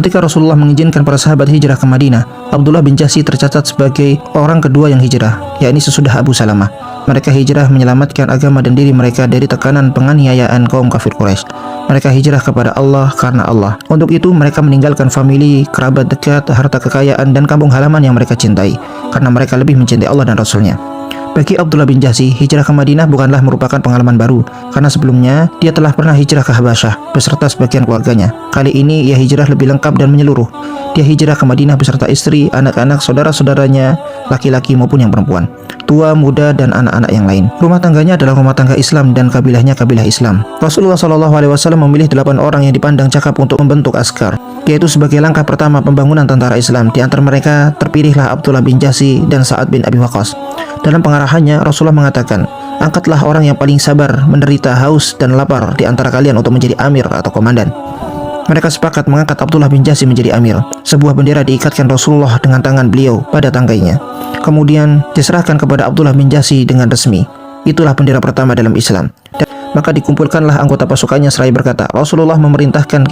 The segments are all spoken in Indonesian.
Ketika Rasulullah mengizinkan para sahabat hijrah ke Madinah, Abdullah bin Jahsy tercatat sebagai orang kedua yang hijrah, yakni sesudah Abu Salamah. Mereka hijrah menyelamatkan agama dan diri mereka dari tekanan penganiayaan kaum kafir Quraisy. Mereka hijrah kepada Allah karena Allah. Untuk itu mereka meninggalkan famili, kerabat dekat, harta kekayaan, dan kampung halaman yang mereka cintai, karena mereka lebih mencintai Allah dan Rasul-Nya. Bagi Abdullah bin Jahsy, hijrah ke Madinah bukanlah merupakan pengalaman baru, karena sebelumnya dia telah pernah hijrah ke Habasyah beserta sebagian keluarganya. Kali ini ia hijrah lebih lengkap dan menyeluruh. Dia hijrah ke Madinah beserta istri, anak-anak, saudara-saudaranya, laki-laki maupun yang perempuan, tua, muda, dan anak-anak yang lain. Rumah tangganya adalah rumah tangga Islam dan kabilahnya kabilah Islam. Rasulullah SAW memilih 8 orang yang dipandang cakap untuk membentuk askar, yaitu sebagai langkah pertama pembangunan tentara Islam. Di antara mereka terpilihlah Abdullah bin Jahsy dan Sa'ad bin Abi Waqqas. Dalam pengarahannya, Rasulullah mengatakan, "Angkatlah orang yang paling sabar, menderita haus dan lapar di antara kalian untuk menjadi amir atau komandan." Mereka sepakat mengangkat Abdullah bin Jahsy menjadi amir. Sebuah bendera diikatkan Rasulullah dengan tangan beliau pada tanggainya. Kemudian diserahkan kepada Abdullah bin Jahsy dengan resmi. Itulah bendera pertama dalam Islam. Maka dikumpulkanlah anggota pasukannya seraya berkata, "Rasulullah memerintahkan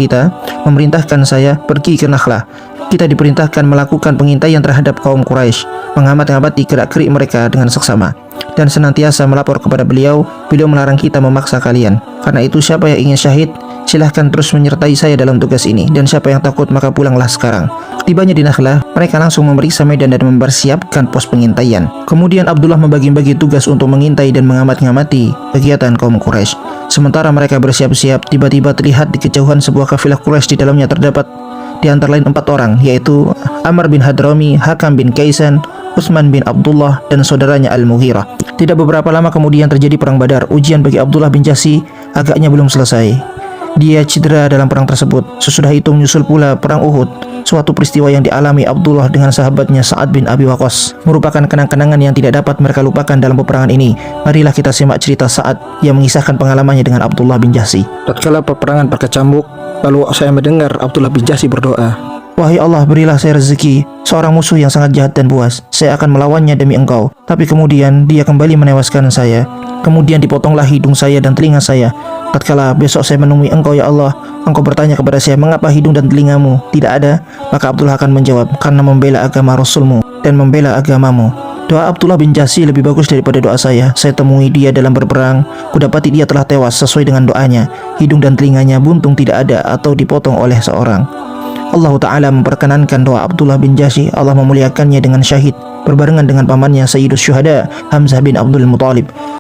saya pergi ke Nakhlah. Kita diperintahkan melakukan pengintaian terhadap kaum Quraisy, mengamati gerak-gerik mereka dengan seksama, dan senantiasa melapor kepada beliau. Beliau melarang kita memaksa kalian. Karena itu siapa yang ingin syahid, silahkan terus menyertai saya dalam tugas ini, dan siapa yang takut maka pulanglah sekarang." Tibanya di Nakhlah, mereka langsung memeriksa medan dan mempersiapkan pos pengintaian. Kemudian Abdullah membagi-bagi tugas untuk mengintai dan mengamati kegiatan kaum Quraisy. Sementara mereka bersiap-siap, tiba-tiba terlihat di kejauhan sebuah kafilah Quraisy. Di dalamnya terdapat di antara lain 4 orang, yaitu Amr bin Hadrami, Hakam bin Kaisan, Utsman bin Abdullah, dan saudaranya Al-Mughirah. Tidak beberapa lama kemudian terjadi perang Badar. Ujian bagi Abdullah bin Jahsy agaknya belum selesai. Dia cedera dalam perang tersebut. Sesudah itu menyusul pula perang Uhud, suatu peristiwa yang dialami Abdullah dengan sahabatnya Sa'ad bin Abi Waqqas merupakan kenang-kenangan yang tidak dapat mereka lupakan dalam peperangan ini. Marilah kita simak cerita Sa'ad yang mengisahkan pengalamannya dengan Abdullah bin Jahsy. Tatkala peperangan berkecamuk, lalu saya mendengar Abdullah bin Jahsy berdoa, "Wahai Allah, berilah saya rezeki seorang musuh yang sangat jahat dan buas. Saya akan melawannya demi Engkau." Tapi kemudian dia kembali menewaskan saya. Kemudian dipotonglah hidung saya dan telinga saya. Tatkala besok saya menemui Engkau, ya Allah, Engkau bertanya kepada saya, "Mengapa hidung dan telingamu tidak ada?" Maka Abdullah akan menjawab, "Karena membela agama Rasulmu dan membela agamamu." Doa Abdullah bin Jahsy lebih bagus daripada doa saya. Saya temui dia dalam berperang, kudapati dia telah tewas sesuai dengan doanya. Hidung dan telinganya buntung tidak ada atau dipotong oleh seorang. Allah Ta'ala memperkenankan doa Abdullah bin Jahsy. Allah memuliakannya dengan syahid berbarengan dengan pamannya Sayyidus Syuhada Hamzah bin Abdul Muthalib.